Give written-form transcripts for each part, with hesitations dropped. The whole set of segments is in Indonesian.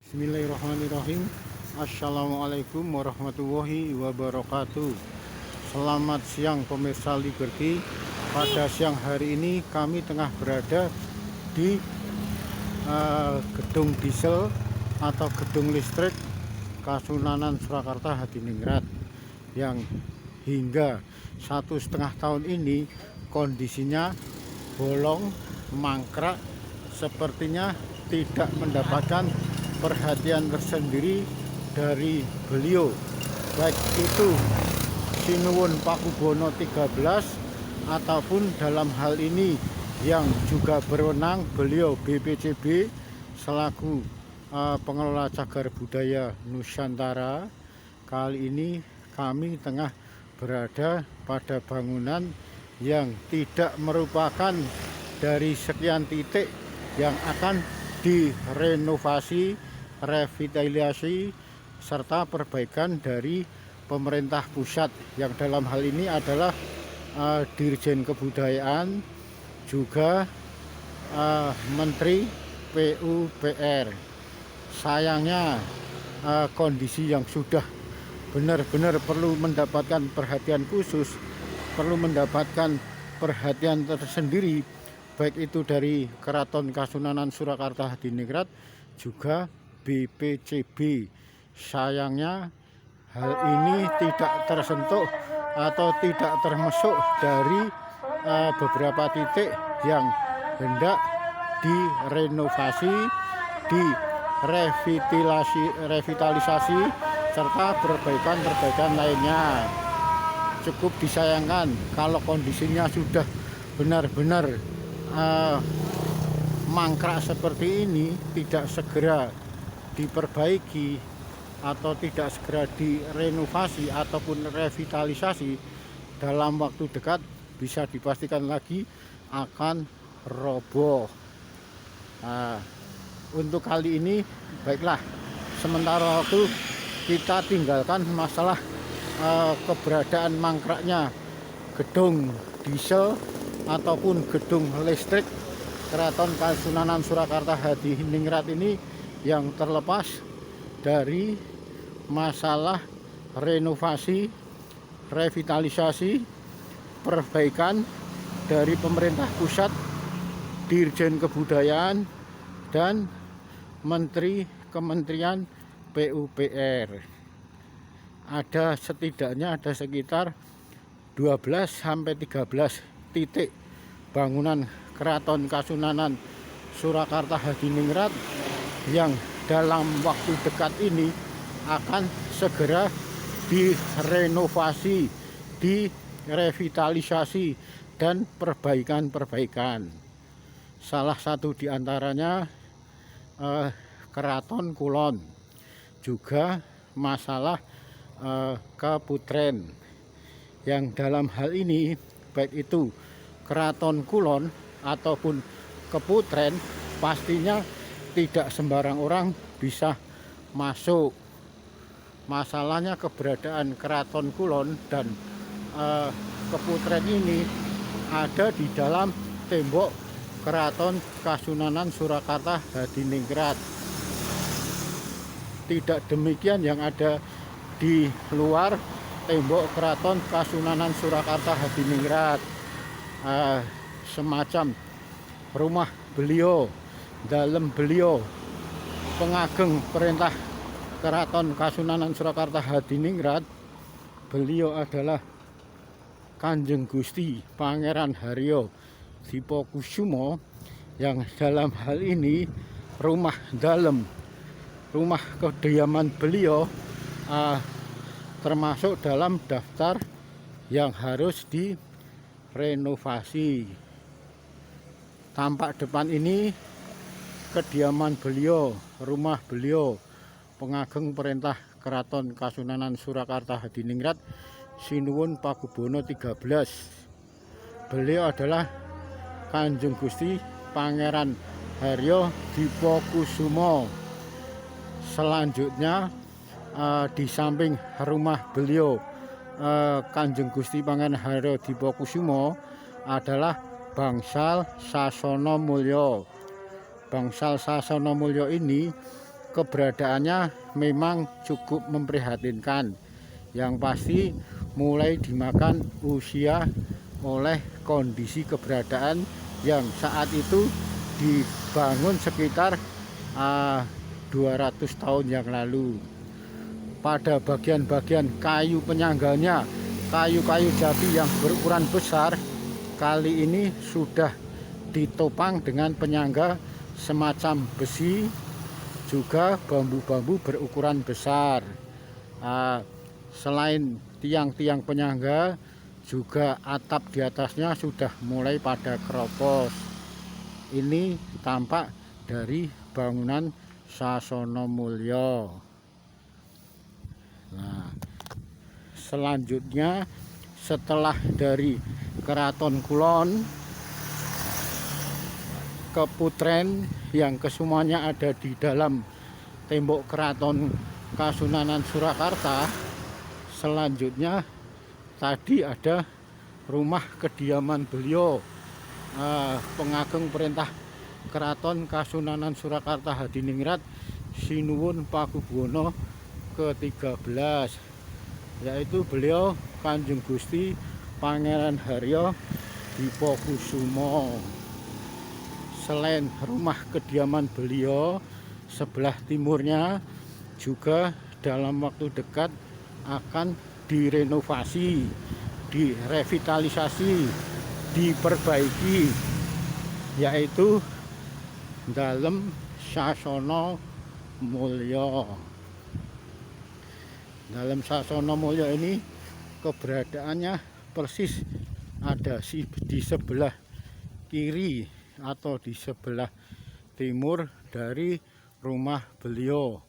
Bismillahirrahmanirrahim. Assalamualaikum warahmatullahi wabarakatuh. Selamat siang pemirsa Liberty. Pada siang hari ini kami tengah berada di gedung diesel atau gedung listrik Kasunanan Surakarta Hadiningrat yang hingga 1,5 tahun ini kondisinya bolong, mangkrak, sepertinya tidak mendapatkan perhatian tersendiri dari beliau, baik itu Sinuwun Pakubono 13 ataupun dalam hal ini yang juga berwenang beliau BPCB selaku pengelola cagar budaya Nusantara. Kali ini kami tengah berada pada bangunan yang tidak merupakan dari sekian titik yang akan direnovasi, revitalisasi, serta perbaikan dari pemerintah pusat, yang dalam hal ini adalah Dirjen Kebudayaan, juga Menteri PUPR. Sayangnya kondisi yang sudah benar-benar perlu mendapatkan perhatian khusus, perlu mendapatkan perhatian tersendiri, baik itu dari Keraton Kasunanan Surakarta Hadiningrat juga BPCB. Sayangnya hal ini tidak tersentuh atau tidak termasuk dari beberapa titik yang hendak direnovasi, direvitalisasi, serta perbaikan lainnya. Cukup disayangkan kalau kondisinya sudah benar-benar mangkrak seperti ini, tidak segera diperbaiki atau tidak segera direnovasi ataupun revitalisasi, dalam waktu dekat bisa dipastikan lagi akan roboh. Untuk kali ini baiklah, sementara waktu kita tinggalkan masalah keberadaan mangkraknya gedung diesel ataupun gedung listrik Keraton Kasunanan Surakarta Hadiningrat ini, yang terlepas dari masalah renovasi, revitalisasi, perbaikan dari pemerintah pusat, Dirjen Kebudayaan, dan Kementerian PUPR. Setidaknya ada sekitar 12-13 titik bangunan Keraton Kasunanan Surakarta Hadiningrat yang dalam waktu dekat ini akan segera direnovasi, direvitalisasi, dan perbaikan. Salah satu diantaranya Keraton Kulon, juga masalah Keputren, yang dalam hal ini baik itu Keraton Kulon ataupun Keputren pastinya tidak sembarang orang bisa masuk. Masalahnya keberadaan Keraton Kulon dan Keputren ini ada di dalam tembok Keraton Kasunanan Surakarta Hadiningrat. Tidak demikian yang ada di luar tembok Keraton Kasunanan Surakarta Hadiningrat. Semacam rumah beliau, dalam beliau pengageng perintah Keraton Kasunanan Surakarta Hadiningrat, beliau adalah Kanjeng Gusti Pangeran Haryo Dipokusumo, yang dalam hal ini rumah kediaman beliau termasuk dalam daftar yang harus direnovasi. Tampak depan ini kediaman beliau, rumah beliau, pengageng perintah Keraton Kasunanan Surakarta Hadiningrat Sinuwun Pakubono 13. Beliau adalah Kanjeng Gusti Pangeran Haryo Dipokusumo. Selanjutnya di samping rumah beliau Kanjeng Gusti Pangeran Haryo Dipokusumo adalah Bangsal Sasono Mulyo. Bangsal Sasono Mulyo ini keberadaannya memang cukup memprihatinkan. Yang pasti mulai dimakan usia oleh kondisi keberadaan yang saat itu dibangun sekitar 200 tahun yang lalu. Pada bagian-bagian kayu penyangganya, kayu-kayu jati yang berukuran besar, kali ini sudah ditopang dengan penyangga semacam besi, juga bambu-bambu berukuran besar. Selain tiang-tiang penyangga, juga atap di atasnya sudah mulai pada keropos. Ini tampak dari bangunan Sasono Mulyo. Nah, selanjutnya setelah dari Keraton Kulon, Keputren yang kesemuanya ada di dalam tembok Keraton Kasunanan Surakarta, selanjutnya tadi ada rumah kediaman beliau, pengageng perintah Keraton Kasunanan Surakarta Hadiningrat Sinuwun Pakubuwono ke-13, yaitu beliau Kanjeng Gusti Pangeran Haryo Dipokusumo. Selain rumah kediaman beliau, sebelah timurnya juga dalam waktu dekat akan direnovasi, direvitalisasi, diperbaiki, yaitu Dalem Sasono Mulyo. Dalem Sasono Mulyo ini keberadaannya persis ada di sebelah kiri atau di sebelah timur dari rumah beliau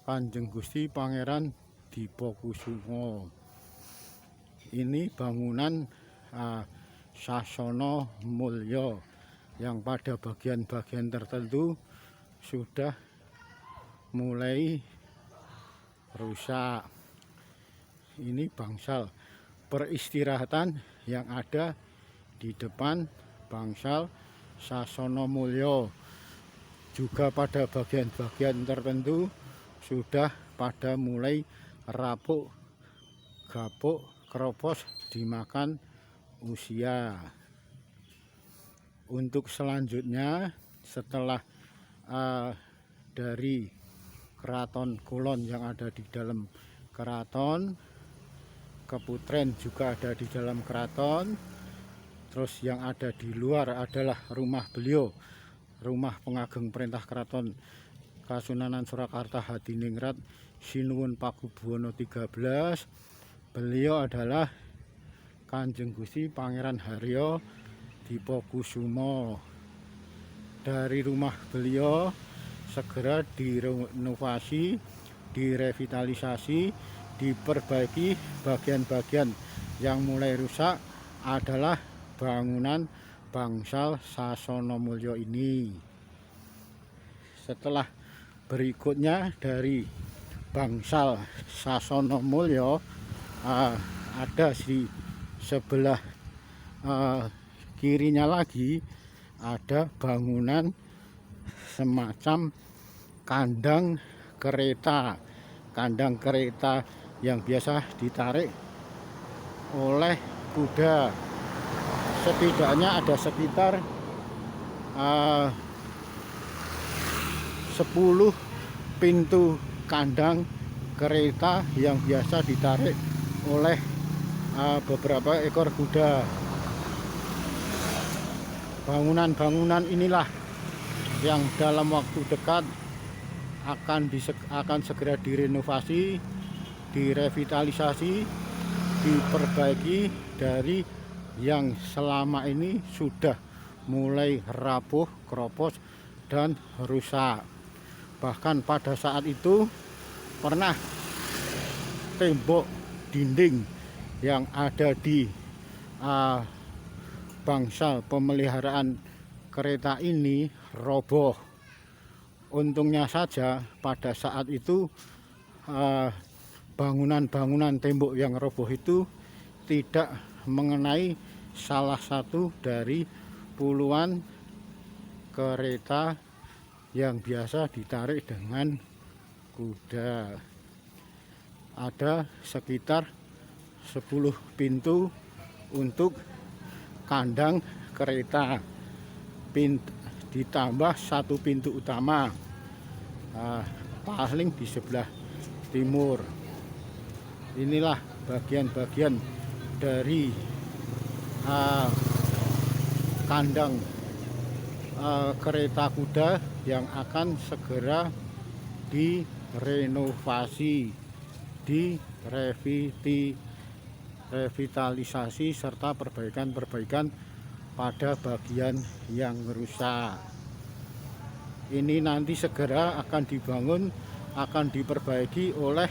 Kanjeng Gusti Pangeran Dipokusumo. Ini bangunan Sasono Mulyo yang pada bagian-bagian tertentu sudah mulai rusak. Ini bangsal peristirahatan yang ada di depan bangsal Sasono Mulyo. Juga pada bagian-bagian tertentu sudah pada mulai rapuk, gapuk, keropos dimakan usia. Untuk selanjutnya, setelah dari Keraton Kulon yang ada di dalam keraton, Keputren juga ada di dalam keraton, terus yang ada di luar adalah rumah beliau, rumah pengageng perintah Keraton Kasunanan Surakarta Hadiningrat Sinuwun Pakubuwono 13. Beliau adalah Kanjeng Gusti Pangeran Haryo Dipokusumo. Dari rumah beliau segera direnovasi, direvitalisasi, diperbaiki. Bagian-bagian yang mulai rusak adalah bangunan bangsal Sasono Mulyo ini. Setelah berikutnya dari bangsal Sasono Mulyo, ada di sebelah kirinya lagi ada bangunan semacam kandang kereta. Kandang kereta yang biasa ditarik oleh kuda. Setidaknya ada sekitar 10 pintu kandang kereta yang biasa ditarik oleh beberapa ekor kuda. Bangunan-bangunan inilah yang dalam waktu dekat akan segera direnovasi, direvitalisasi, diperbaiki dari yang selama ini sudah mulai rapuh, keropos, dan rusak. Bahkan pada saat itu pernah tembok dinding yang ada di bangsal pemeliharaan kereta ini roboh. Untungnya saja pada saat itu bangunan-bangunan tembok yang roboh itu tidak mengenai salah satu dari puluhan kereta yang biasa ditarik dengan kuda. Ada sekitar 10 pintu untuk kandang kereta, ditambah 1 pintu utama paling di sebelah timur. Inilah bagian-bagian dari kandang kereta kuda yang akan segera direnovasi, revitalisasi serta perbaikan pada bagian yang rusak. Ini nanti segera akan dibangun, akan diperbaiki oleh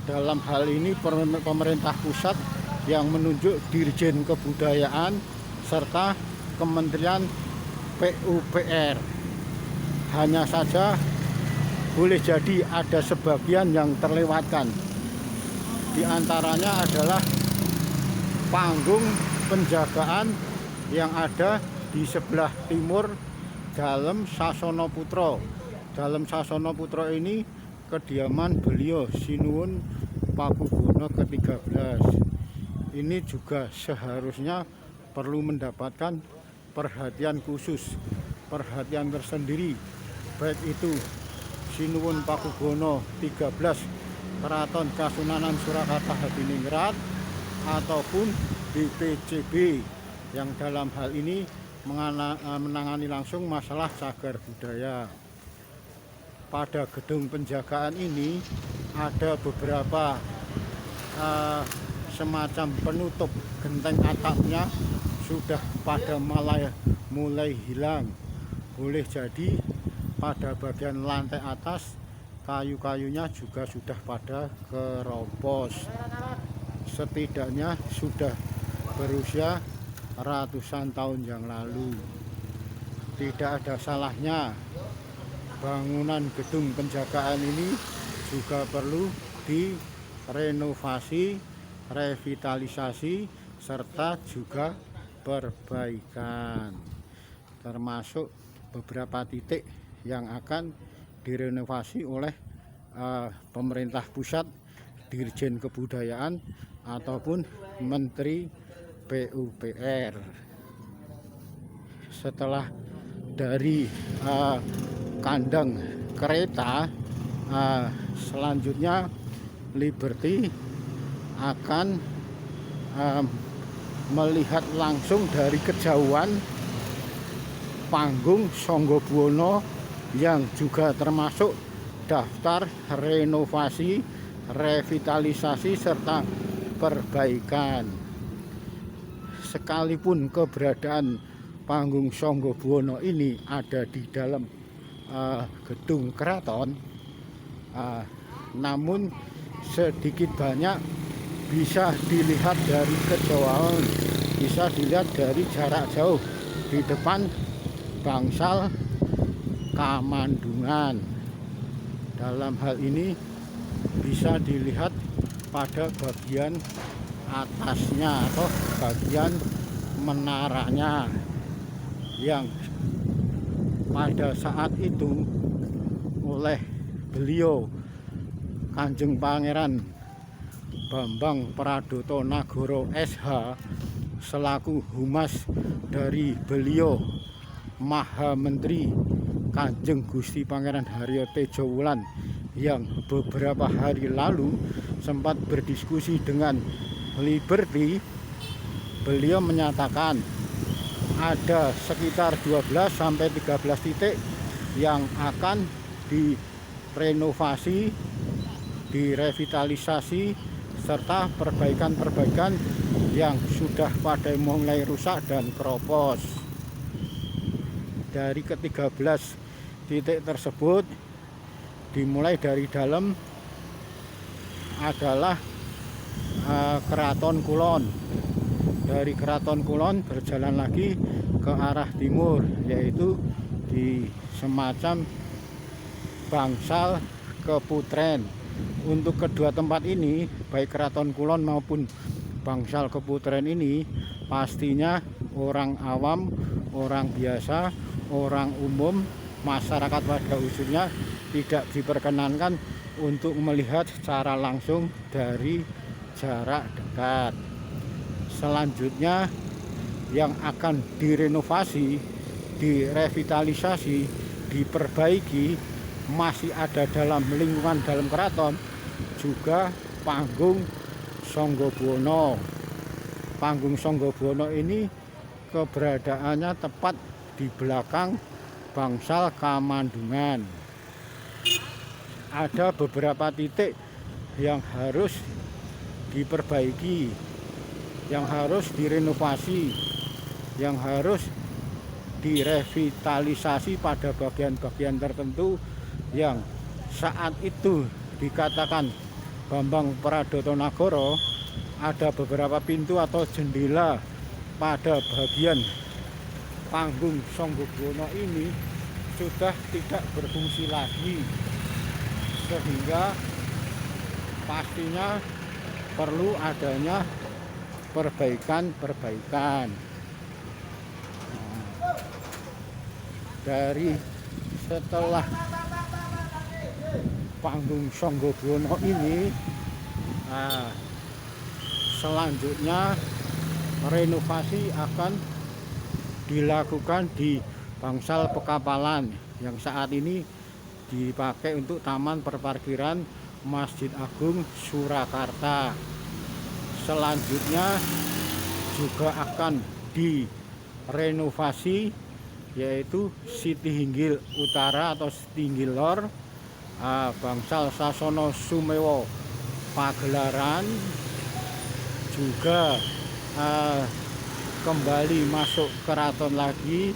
dalam hal ini pemerintah pusat yang menunjuk Dirjen Kebudayaan serta Kementerian PUPR. Hanya saja boleh jadi ada sebagian yang terlewatkan. Di antaranya adalah panggung penjagaan yang ada di sebelah timur Dalem Sasono Putra. Dalem Sasono Putra ini kediaman beliau Sinuwun Pakubono ke-13. Ini juga seharusnya perlu mendapatkan perhatian khusus, perhatian tersendiri, baik itu Sinuwun Pakubono 13 Keraton Kasunanan Surakarta Hadiningrat ataupun BPCB yang dalam hal ini menangani langsung masalah cagar budaya. Pada gedung penjagaan ini ada beberapa semacam penutup genteng atapnya sudah pada mulai hilang. Boleh jadi pada bagian lantai atas kayu-kayunya juga sudah pada keropos. Setidaknya sudah berusia ratusan tahun yang lalu. Tidak ada salahnya bangunan gedung penjagaan ini juga perlu direnovasi, revitalisasi, serta juga perbaikan. Termasuk beberapa titik yang akan direnovasi oleh pemerintah pusat, Dirjen Kebudayaan ataupun Menteri PUPR. Setelah dari kandang kereta, selanjutnya Liberty akan melihat langsung dari kejauhan panggung Sanggabuana yang juga termasuk daftar renovasi, revitalisasi serta perbaikan. Sekalipun keberadaan panggung Sanggabuana ini ada di dalam gedung keraton, namun sedikit banyak bisa dilihat dari kejauhan, bisa dilihat dari jarak jauh di depan bangsal Kamandungan. Dalam hal ini bisa dilihat pada bagian atasnya atau bagian menaranya yang pada saat itu oleh beliau Kanjeng Pangeran Bambang Pradoto Nagara SH selaku humas dari beliau Maha Menteri Kanjeng Gusti Pangeran Haryo Tejo Wulan yang beberapa hari lalu sempat berdiskusi dengan Liberty. Beliau menyatakan ada sekitar 12-13 titik yang akan direnovasi, direvitalisasi serta perbaikan-perbaikan yang sudah pada mulai rusak dan keropos. Dari ke-13 titik tersebut dimulai dari dalam adalah Keraton Kulon. Dari Keraton Kulon berjalan lagi ke arah timur, yaitu di semacam bangsal Keputren. Untuk kedua tempat ini, baik Keraton Kulon maupun bangsal Keputren ini, pastinya orang awam, orang biasa, orang umum masyarakat pada umumnya tidak diperkenankan untuk melihat secara langsung dari jarak dekat. Selanjutnya yang akan direnovasi, direvitalisasi, diperbaiki, masih ada dalam lingkungan dalam keraton juga panggung Sanggabuana. Panggung Sanggabuana ini keberadaannya tepat di belakang bangsal Kamandungan. Ada beberapa titik yang harus diperbaiki, yang harus direnovasi, yang harus direvitalisasi pada bagian-bagian tertentu yang saat itu dikatakan Bambang Pradotonagoro ada beberapa pintu atau jendela pada bagian panggung Sanggabuana ini sudah tidak berfungsi lagi, sehingga pastinya perlu adanya perbaikan. Dari setelah panggung Sanggabuana ini, selanjutnya renovasi akan dilakukan di bangsal Pekapalan yang saat ini dipakai untuk taman perparkiran Masjid Agung Surakarta. Selanjutnya juga akan direnovasi yaitu Siti Hinggil Utara atau Siti Hinggil Lor, bangsal Sasono Sumewo Pagelaran, juga kembali masuk keraton lagi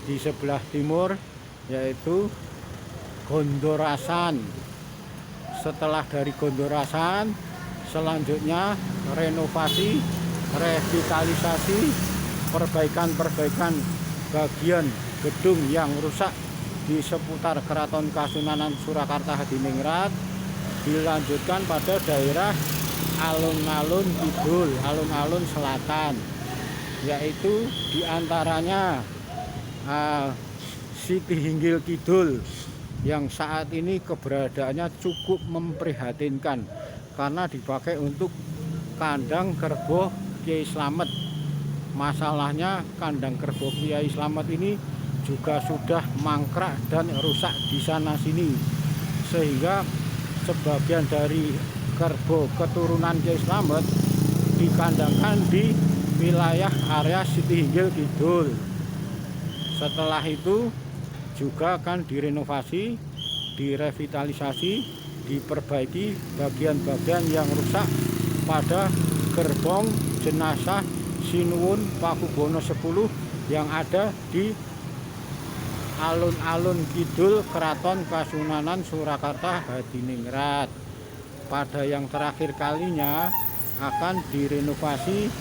di sebelah timur yaitu Gondorasan. Setelah dari Gondorasan, selanjutnya renovasi, revitalisasi, perbaikan bagian gedung yang rusak di seputar Keraton Kasunanan Surakarta Hadiningrat, dilanjutkan pada daerah alun-alun kidul, alun-alun selatan, yaitu diantaranya Siti Hinggil Kidul yang saat ini keberadaannya cukup memprihatinkan karena dipakai untuk kandang kerbau Kiai Slamet. Masalahnya kandang kerbau Kiai Slamet ini juga sudah mangkrak dan rusak di sana sini, sehingga sebagian dari kerbau keturunan Kiai Slamet dikandangkan di wilayah area Siti Hinggil Kidul. Setelah itu juga akan direnovasi, direvitalisasi, diperbaiki bagian-bagian yang rusak pada gerbong jenazah Sinuwun Pakubono 10 yang ada di alun-alun kidul Keraton Kasunanan Surakarta Hadiningrat. Pada yang terakhir kalinya akan direnovasi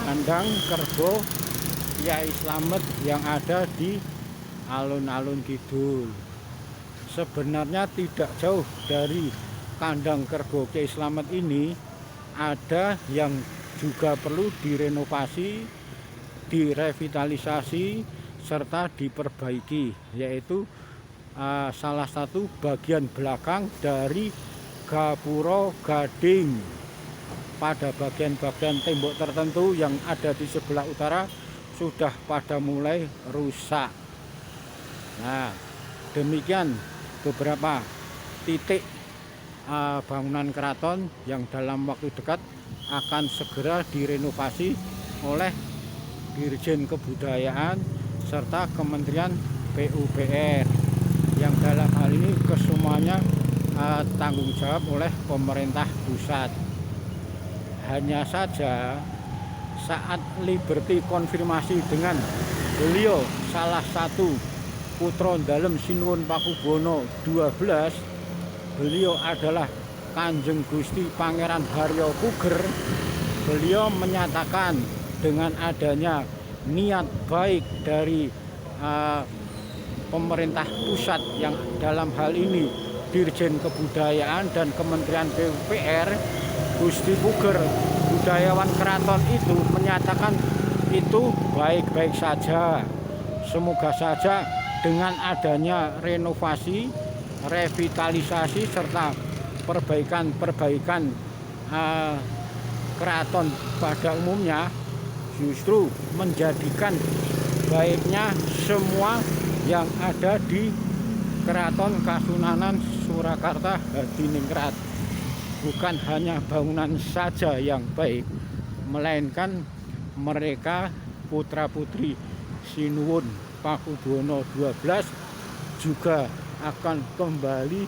kandang kerbau Kiai Slamet yang ada di alun-alun kidul. Sebenarnya tidak jauh dari kandang kerbau Kiai Slamet ini ada yang juga perlu direnovasi, direvitalisasi, serta diperbaiki, yaitu salah satu bagian belakang dari Gapuro Gading. Pada bagian-bagian tembok tertentu yang ada di sebelah utara sudah pada mulai rusak. Nah, demikian beberapa titik bangunan keraton yang dalam waktu dekat akan segera direnovasi oleh Dirjen Kebudayaan serta Kementerian PUPR yang dalam hal ini kesemuanya tanggung jawab oleh pemerintah pusat. Hanya saja saat Liberty konfirmasi dengan beliau salah satu putra dalem Sinuwun Pakubono 12, beliau adalah Kanjeng Gusti Pangeran Haryo Puger. Beliau menyatakan dengan adanya niat baik dari pemerintah pusat yang dalam hal ini Dirjen Kebudayaan dan Kementerian PUPR, Gusti Puger, budayawan keraton itu menyatakan itu baik-baik saja. Semoga saja dengan adanya renovasi, revitalisasi serta perbaikan keraton pada umumnya justru menjadikan baiknya semua yang ada di Keraton Kasunanan Surakarta Hadiningrat. Bukan hanya bangunan saja yang baik, melainkan mereka putra-putri Sinuwun Pakubuwono XII juga akan kembali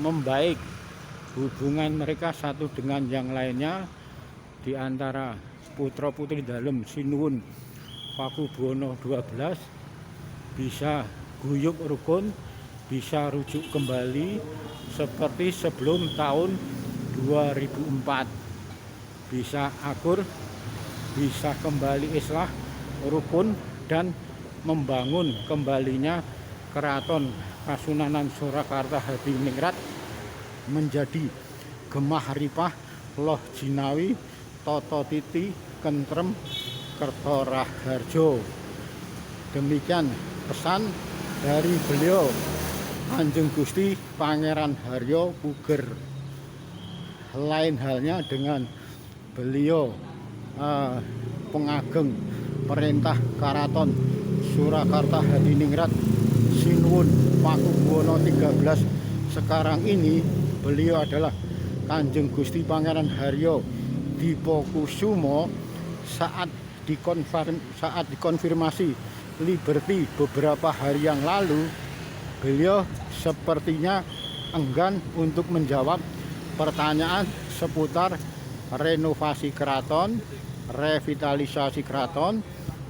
membaik. Hubungan mereka satu dengan yang lainnya, di antara putra-putri dalam Sinuwun Pakubuwono XII bisa guyub rukun, bisa rujuk kembali seperti sebelum tahun 2004, bisa akur, bisa kembali islah rukun dan membangun kembalinya Keraton Kasunanan Surakarta Hadiningrat menjadi gemah ripah loh jinawi toto titi kentrem kerto raharjo. Demikian pesan dari beliau Kanjeng Gusti Pangeran Haryo Puger. Lain halnya dengan beliau pengageng perintah Karaton Surakarta Hadiningrat Sinuwun Pakubuwono XIII. Sekarang ini beliau adalah Kanjeng Gusti Pangeran Haryo Dipokusumo. Saat dikonfirmasi Liberty beberapa hari yang lalu, beliau sepertinya enggan untuk menjawab pertanyaan seputar renovasi keraton, revitalisasi keraton,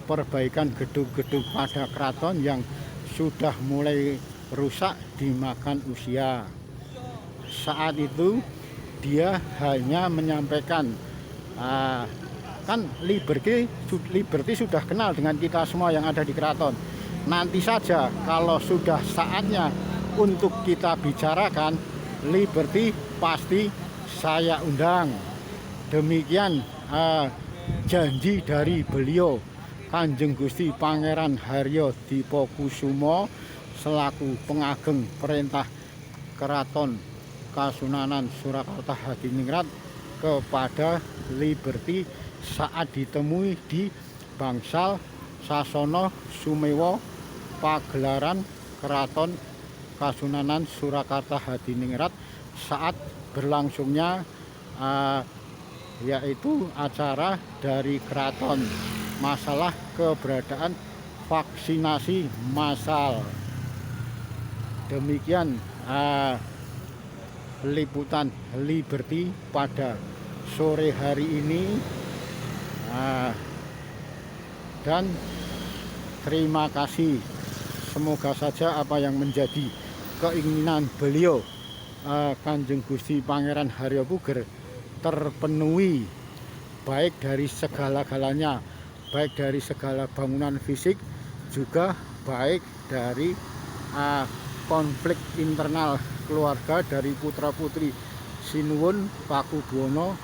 perbaikan gedung-gedung pada keraton yang sudah mulai rusak dimakan usia. Saat itu dia hanya menyampaikan, kan Liberty sudah kenal dengan kita semua yang ada di keraton. Nanti saja kalau sudah saatnya untuk kita bicarakan, Liberty pasti saya undang. Demikian janji dari beliau Kanjeng Gusti Pangeran Haryo Dipokusumo selaku pengageng perintah Keraton Kasunanan Surakarta Hadiningrat kepada Liberty saat ditemui di Bangsal Sasono Sumewo pagelaran Keraton Kasunanan Surakarta Hadiningrat saat berlangsungnya yaitu acara dari keraton, masalah keberadaan vaksinasi massal. Demikian liputan Liberty pada sore hari ini, dan terima kasih. Semoga saja apa yang menjadi keinginan beliau Kanjeng Gusti Pangeran Haryo Puger terpenuhi, baik dari segala-galanya, baik dari segala bangunan fisik, juga baik dari konflik internal keluarga dari putra-putri Sinuwun Pakubuwono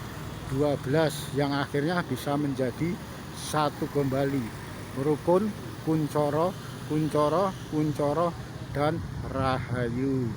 XII yang akhirnya bisa menjadi satu kembali, rukun, kuncoro, dan rahayu.